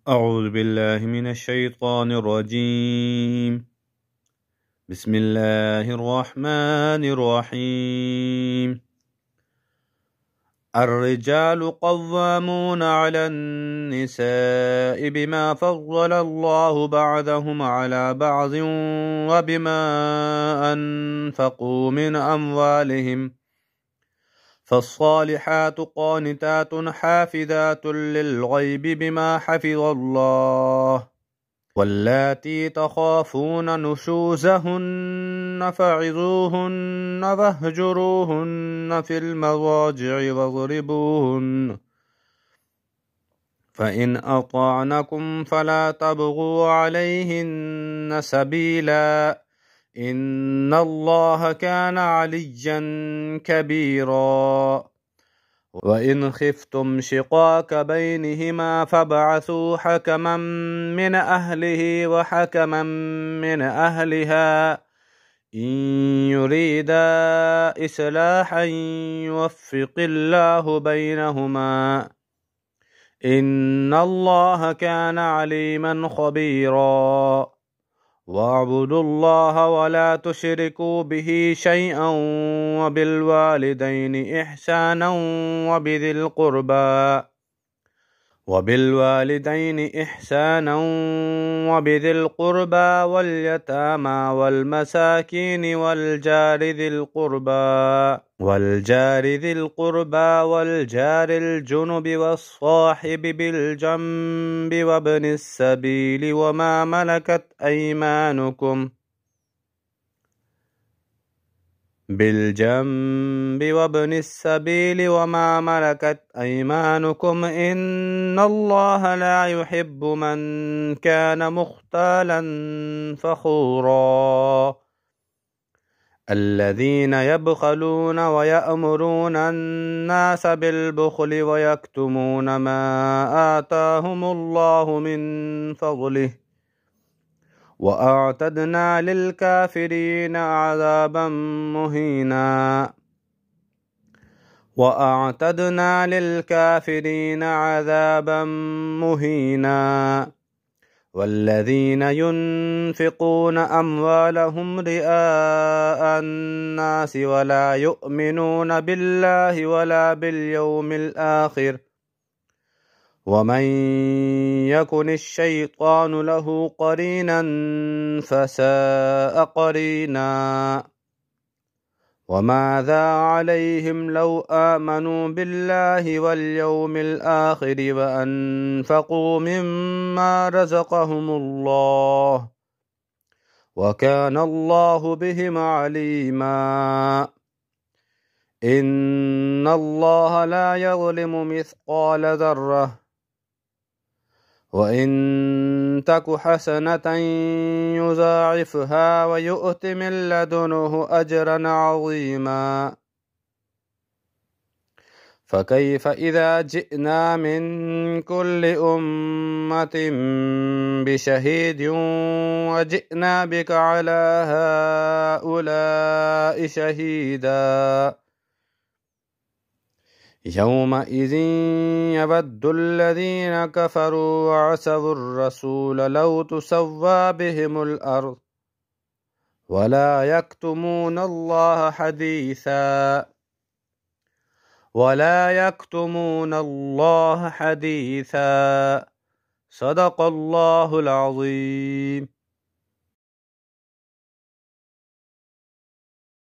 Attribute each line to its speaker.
Speaker 1: أعوذ بالله من الشيطان الرجيم. بسم الله الرحمن الرحيم. الرجال قوامون على النساء بما فضل الله بعضهم على بعض وبما أنفقوا من أموالهم، فالصالحات قانتات حافظات للغيب بما حفظ الله، واللاتي تخافون نشوزهن فعظوهن واهجروهن في المضاجع واضربوهن، فإن أطعنكم فلا تبغوا عليهن سبيلا، إن الله كان عليا كبيرا. وإن خفتم شقاق بينهما فابعثوا حكما من أهله وحكما من أهلها إن يريدا إصلاحا يوفق الله بينهما، إن الله كان عليما خبيرا. واعبدوا الله ولا تشركوا به شيئا وبالوالدين إحسانا وبذي القربى واليتامى والمساكين والجار ذي القربى والجار الجنب والصاحب بالجنب وابن السبيل وما ملكت أيمانكم إن الله لا يحب من كان مختالا فخورا. الذين يبخلون ويأمرون الناس بالبخل ويكتمون ما آتاهم الله من فضله، وأعتدنا للكافرين عذابا مهينا. والذين ينفقون أموالهم رئاء الناس ولا يؤمنون بالله ولا باليوم الآخر، ومن يكن الشيطان له قرينا فساء قرينا. وماذا عليهم لو آمنوا بالله واليوم الآخر وأنفقوا مما رزقهم الله، وكان الله بهم عليما. إن الله لا يظلم مثقال ذرة، وإن تك حسنة يضاعفها ويؤت من لدنه أجرا عظيما. فكيف إذا جئنا من كل أمة بشهيد وجئنا بك على هؤلاء شهيدا، يومئذ يود الذين كفروا وعصوا الرسول لو تسوى بهم الأرض ولا يكتمون الله حديثا. صدق الله العظيم.